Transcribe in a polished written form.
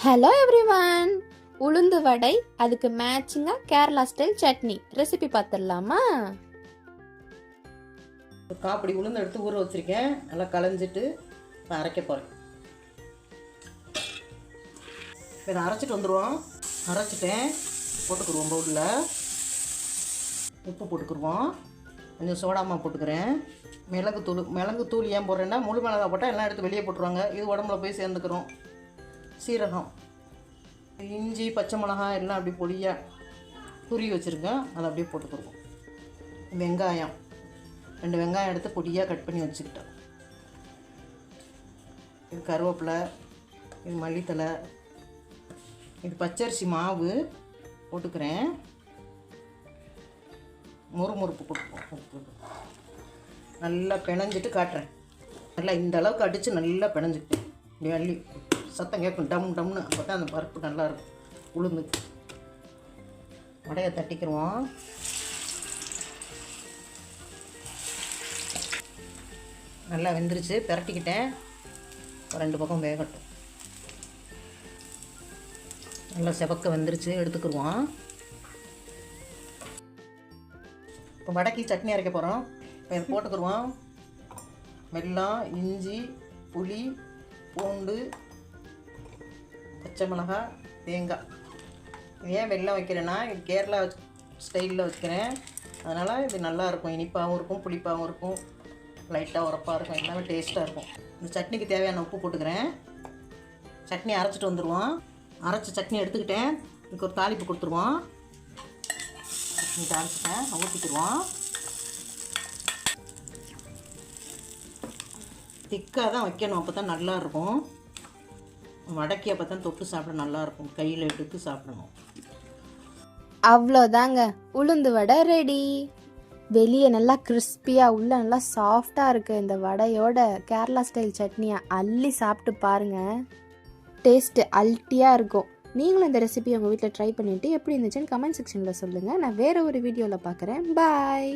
Hello everyone, உளுந்து வடை அதுக்கு மேட்சிங்காக கேரளா ஸ்டைல் சட்னி ரெசிபி பார்த்துடலாமா? காப்படி உளுந்து எடுத்து ஊற வச்சுருக்கேன். நல்லா களைஞ்சிட்டு இப்போ அரைக்க போகிறேன். இதை அரைச்சிட்டு வந்துடுவோம். அரைச்சிட்டேன், போட்டுக்குருவோம். பவுலில் உப்பு போட்டுக்குருவோம். கொஞ்சம் சோடாமா போட்டுக்கிறேன். மிளகுத்தூள் ஏன் போடுறேன்னா, முழு மிளகா போட்டால் எல்லாம் எடுத்து வெளியே போட்டுருவாங்க. இது உடம்புல போய் சேர்ந்துக்கிறோம். சீரகம், இஞ்சி, பச்சை மிளகாய் எல்லாம் அப்படியே பொடியாக துருவி வச்சுருக்கேன். அதை அப்படியே போட்டுக்கிடுவோம். வெங்காயம் 2 வெங்காயம் எடுத்து பொடியாக கட் பண்ணி வச்சுக்கிட்டேன். இது கருவேப்பிலை, இது மல்லித்தலை, இது பச்சரிசி மாவு போட்டுக்கிறேன். முறுமுறுப்பு போட்டுக்குவோம். நல்லா பிணைஞ்சிட்டு காட்டுறேன். நல்லா இந்த அளவுக்கு அடித்து நல்லா பிணைஞ்சிட்டு இப்படி அள்ளி சத்தம் கேட்கும், டம் டம்னு. அப்போ தான் அந்த பருப்பு நல்லாயிருக்கும். உளுந்து வடையை தட்டிக்கிடுவோம். நல்லா வெந்துருச்சு, பிரட்டிக்கிட்டேன். 2 பக்கம் வேகட்டும். நல்லா செவக்க வெந்துருச்சு, எடுத்துக்கிடுவோம். இப்போ வடைக்கு சட்னி அரைக்க போகிறோம். இப்போ இதை போட்டுக்கிடுவோம். வெல்லம், இஞ்சி, புளி, பூண்டு, பச்சை மிளகாய், தேங்காய். ஏன் வெல்லம் வைக்கிறேன்னா, இது கேரளா ஸ்டைலில் வைக்கிறேன். அதனால் இது நல்லாயிருக்கும். இனிப்பாகவும் இருக்கும், புளிப்பாகவும் இருக்கும், லைட்டாக உரப்பாக இருக்கும், எல்லாமே டேஸ்ட்டாக இருக்கும். இந்த சட்னிக்கு தேவையான உப்பு போட்டுக்கிறேன். சட்னி அரைச்சிட்டு வந்துடுவோம். அரைச்ச சட்னி எடுத்துக்கிட்டேன். இதுக்கு ஒரு தாளிப்பு கொடுத்துருவோம். சட்னி தாளிச்சிட்டேன், ஊற்றிக்கிடுவோம். திக்காக தான் வைக்கணும், அப்போ தான் நல்லாயிருக்கும். வடக்கி அப்போ தான் தொட்டு சாப்பிட நல்லாயிருக்கும். கையில் எடுத்து சாப்பிடணும். அவ்வளோதாங்க, உளுந்து வடை ரெடி. வெளியே நல்லா கிறிஸ்பியாக, உள்ள நல்லா சாஃப்டாக இருக்குது. இந்த வடையோட கேரளா ஸ்டைல் சட்னியை அள்ளி சாப்பிட்டு பாருங்கள். டேஸ்ட்டு அல்ட்டியாக இருக்கும். நீங்களும் இந்த ரெசிபி உங்கள் வீட்டில் ட்ரை பண்ணிவிட்டு எப்படி இருந்துச்சுன்னு கமெண்ட் செக்ஷனில் சொல்லுங்கள். நான் வேறு ஒரு வீடியோவில் பார்க்குறேன். பாய்.